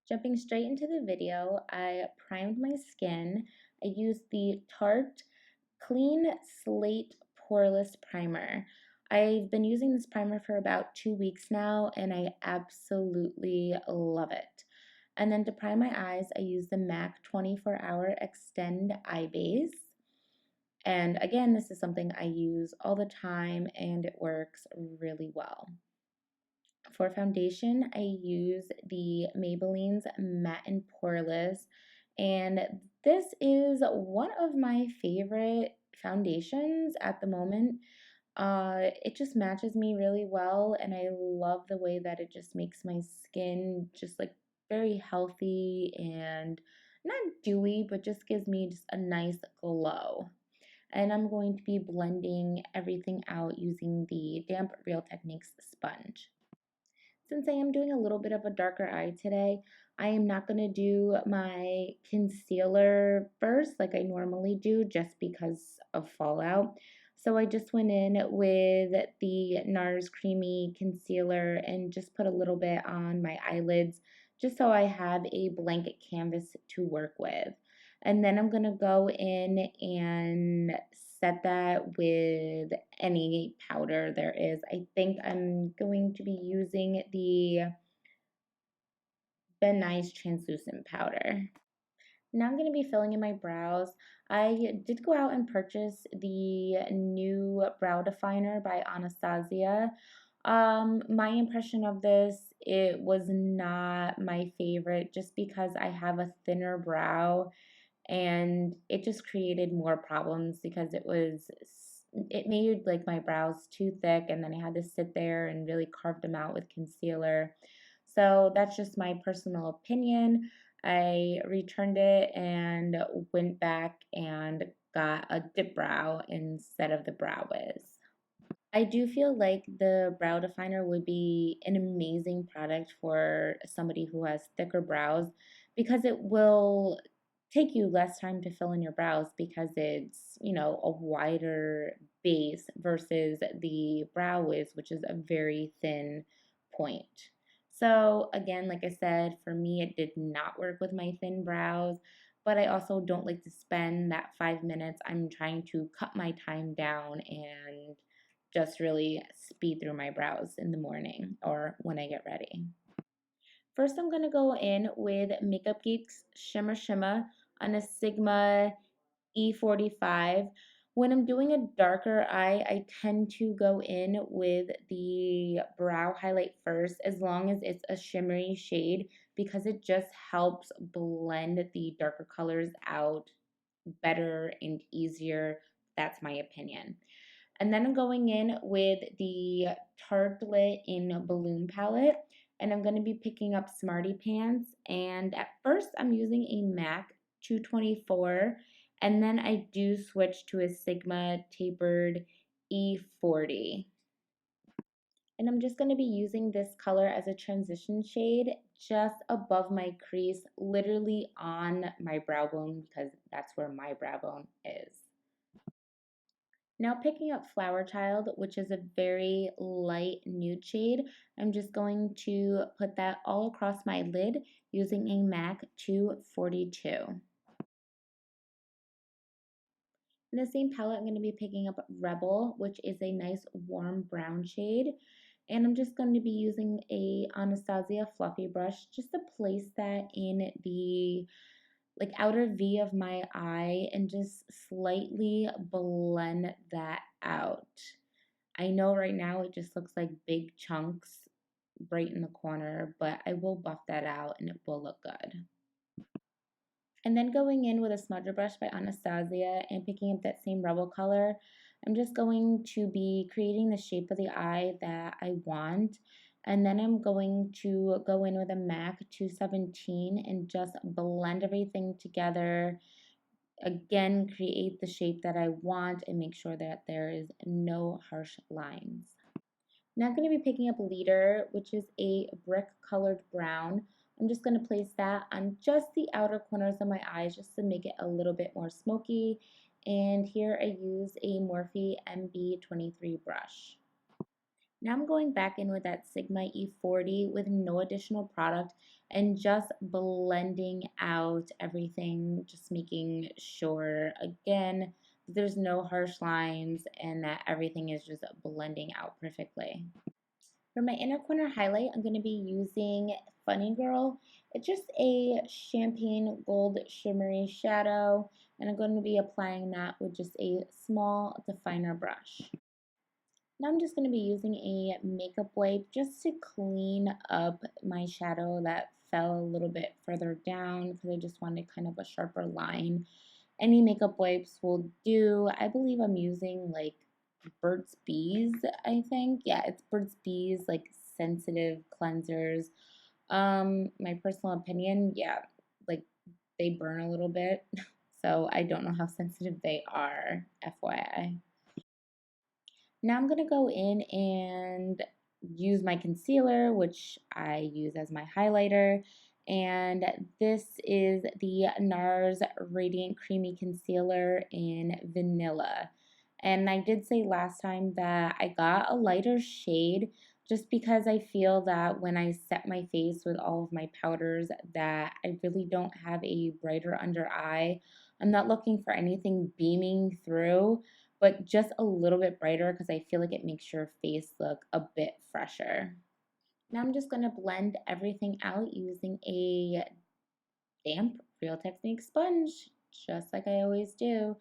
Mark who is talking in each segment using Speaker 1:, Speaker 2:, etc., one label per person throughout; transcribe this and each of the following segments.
Speaker 1: Jumping straight into the video, I primed my skin. I used the Tarte Clean Slate Poreless Primer. I've been using this primer for about 2 weeks now, and I absolutely love it. And then to prime my eyes, I use the MAC 24-Hour Extend Eye Base. And again, this is something I use all the time, and it works really well. For foundation, I use the Maybelline's Matte and Poreless, and this is one of my favorite foundations at the moment. It just matches me really well, and I love the way that it just makes my skin just like very healthy and not dewy, but just gives me just a nice glow. And I'm going to be blending everything out using the Damp Real Techniques sponge. Since I am doing a little bit of a darker eye today, I am not going to do my concealer first like I normally do just because of fallout. So I just went in with the NARS Creamy Concealer and just put a little bit on my eyelids just so I have a blanket canvas to work with. And then I'm going to go in and set that with any powder there is. I think I'm going to be using the Nyes translucent powder. Now I'm going to be filling in my brows. I did go out and purchase the new brow definer by Anastasia. My impression of this, it was not my favorite just because I have a thinner brow and it just created more problems because it made like my brows too thick, and then I had to sit there and really carve them out with concealer. So that's just my personal opinion. I returned it and went back and got a dip brow instead of the Brow Wiz. I do feel like the brow definer would be an amazing product for somebody who has thicker brows because it will take you less time to fill in your brows because it's, a wider base versus the Brow Wiz, which is a very thin point. So again, like I said, for me, it did not work with my thin brows, but I also don't like to spend that 5 minutes. I'm trying to cut my time down and just really speed through my brows in the morning or when I get ready. First, I'm going to go in with Makeup Geek's Shimmer Shimma on a Sigma E45. When I'm doing a darker eye, I tend to go in with the brow highlight first, as long as it's a shimmery shade, because it just helps blend the darker colors out better and easier. That's my opinion. And then I'm going in with the Tartelette in Balloon Palette. And I'm going to be picking up Smarty Pants. And at first I'm using a MAC 224. And then I do switch to a Sigma Tapered E40. And I'm just going to be using this color as a transition shade just above my crease, literally on my brow bone, because that's where my brow bone is. Now picking up Flower Child, which is a very light nude shade, I'm just going to put that all across my lid using a MAC 242. In the same palette, I'm going to be picking up Rebel, which is a nice warm brown shade. And I'm just going to be using a Anastasia fluffy brush just to place that in the outer V of my eye and just slightly blend that out. I know right now it just looks like big chunks right in the corner, but I will buff that out and it will look good. And then going in with a smudger brush by Anastasia and picking up that same Rebel color, I'm just going to be creating the shape of the eye that I want. And then I'm going to go in with a MAC 217 and just blend everything together. Again, create the shape that I want and make sure that there is no harsh lines. Now I'm going to be picking up Leader, which is a brick colored brown. I'm just going to place that on just the outer corners of my eyes just to make it a little bit more smoky. And here I use a Morphe MB23 brush. Now I'm going back in with that Sigma E40 with no additional product and just blending out everything, just making sure, again, that there's no harsh lines and that everything is just blending out perfectly. For my inner corner highlight, I'm going to be using Funny Girl. It's just a champagne gold shimmery shadow, and I'm going to be applying that with just a small definer brush. Now I'm just going to be using a makeup wipe just to clean up my shadow that fell a little bit further down because I just wanted kind of a sharper line. Any makeup wipes will do. I believe I'm using like Burt's Bees, I think. Yeah, it's Burt's Bees, like sensitive cleansers. My personal opinion, yeah, like they burn a little bit. So I don't know how sensitive they are, FYI. Now I'm going to go in and use my concealer, which I use as my highlighter. And this is the NARS Radiant Creamy Concealer in Vanilla. And I did say last time that I got a lighter shade just because I feel that when I set my face with all of my powders that I really don't have a brighter under eye. I'm not looking for anything beaming through, but just a little bit brighter because I feel like it makes your face look a bit fresher. Now I'm just going to blend everything out using a damp Real Technique sponge, just like I always do.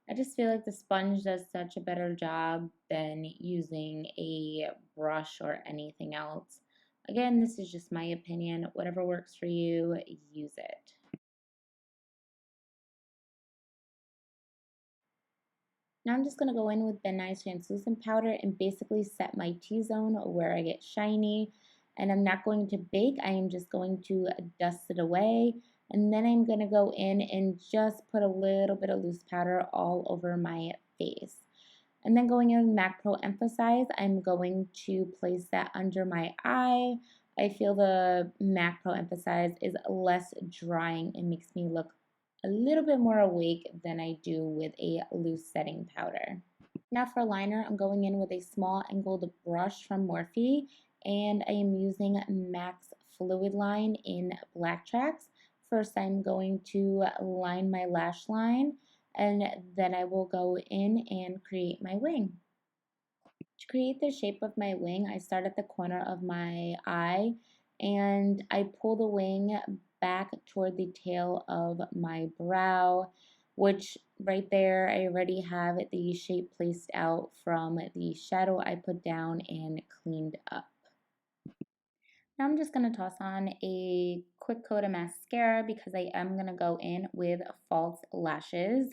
Speaker 1: I just feel like the sponge does such a better job than using a brush or anything else. Again, this is just my opinion. Whatever works for you, use it. Now I'm just going to go in with Ben Nyes translucent powder and basically set my T-zone where I get shiny. And I'm not going to bake, I am just going to dust it away. And then I'm going to go in and just put a little bit of loose powder all over my face. And then going in with MAC Pro Emphasize, I'm going to place that under my eye. I feel the MAC Pro Emphasize is less drying. It makes me look a little bit more awake than I do with a loose setting powder. Now for liner, I'm going in with a small angled brush from Morphe, and I am using MAC's Fluidline in BlackTrack. First, I'm going to line my lash line, and then I will go in and create my wing. To create the shape of my wing, I start at the corner of my eye and I pull the wing back toward the tail of my brow, which right there I already have the shape placed out from the shadow I put down and cleaned up. Now I'm just going to toss on a quick coat of mascara because I am going to go in with false lashes.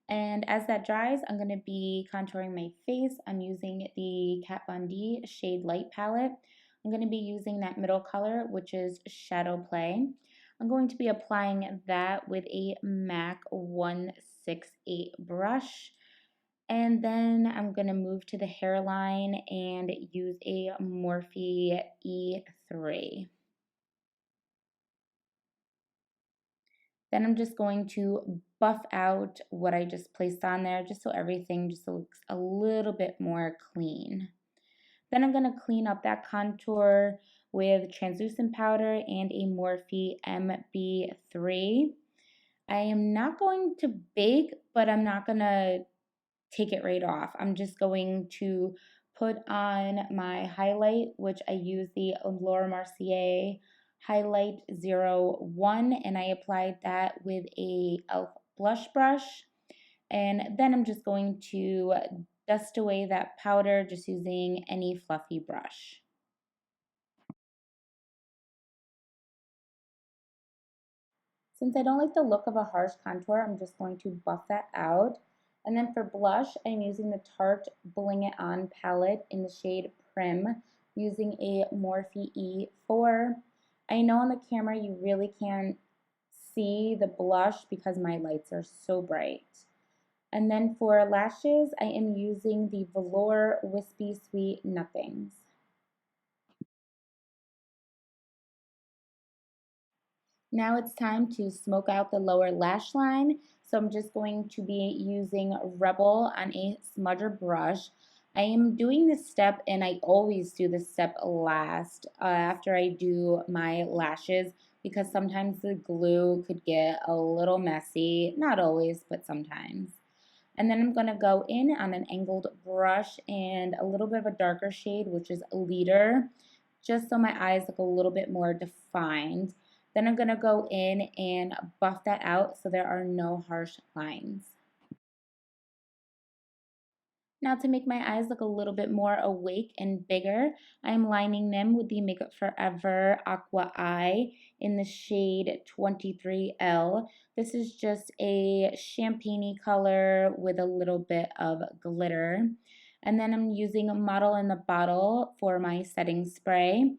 Speaker 1: And as that dries, I'm going to be contouring my face. I'm using the Kat Von D Shade+Light palette. I'm going to be using that middle color, which is Shadowplay. I'm going to be applying that with a MAC 168 brush. And then I'm going to move to the hairline and use a Morphe E3. Then I'm just going to buff out what I just placed on there just so everything just looks a little bit more clean. Then I'm going to clean up that contour with translucent powder and a Morphe MB3. I am not going to bake, but I'm not going to take it right off. I'm just going to put on my highlight, which I use the Laura Mercier Highlight 01, and I applied that with a e.l.f. blush brush. And then I'm just going to dust away that powder just using any fluffy brush. Since I don't like the look of a harsh contour, I'm just going to buff that out. And then for blush, I'm using the Tarte Bling It On palette in the shade Prim, using a Morphe E4. I know on the camera you really can't see the blush because my lights are so bright. And then for lashes, I am using the Velour Wispy Sweet Nothings. Now it's time to smoke out the lower lash line. So I'm just going to be using Rebel on a smudger brush. I am doing this step, and I always do this step last after I do my lashes, because sometimes the glue could get a little messy. Not always, but sometimes. And then I'm going to go in on an angled brush and a little bit of a darker shade, which is Leader, just so my eyes look a little bit more defined. Then I'm going to go in and buff that out so there are no harsh lines. Now, to make my eyes look a little bit more awake and bigger, I'm lining them with the Makeup Forever Aqua Eye in the shade 23L. This is just a champagne color with a little bit of glitter. And then I'm using a Model in the Bottle for my setting spray.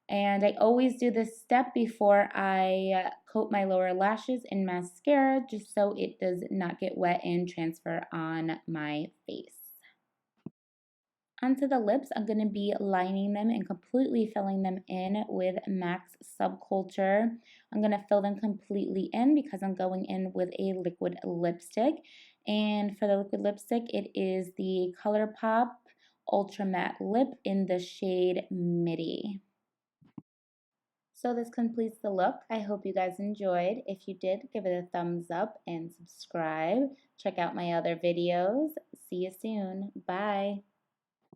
Speaker 1: And I always do this step before I coat my lower lashes in mascara, just so it does not get wet and transfer on my face. Onto the lips, I'm going to be lining them and completely filling them in with MAC's Subculture. I'm going to fill them completely in because I'm going in with a liquid lipstick. And for the liquid lipstick, it is the ColourPop Ultra Matte Lip in the shade Midi. So this completes the look. I hope you guys enjoyed. If you did, give it a thumbs up and subscribe. Check out my other videos. See you soon. Bye.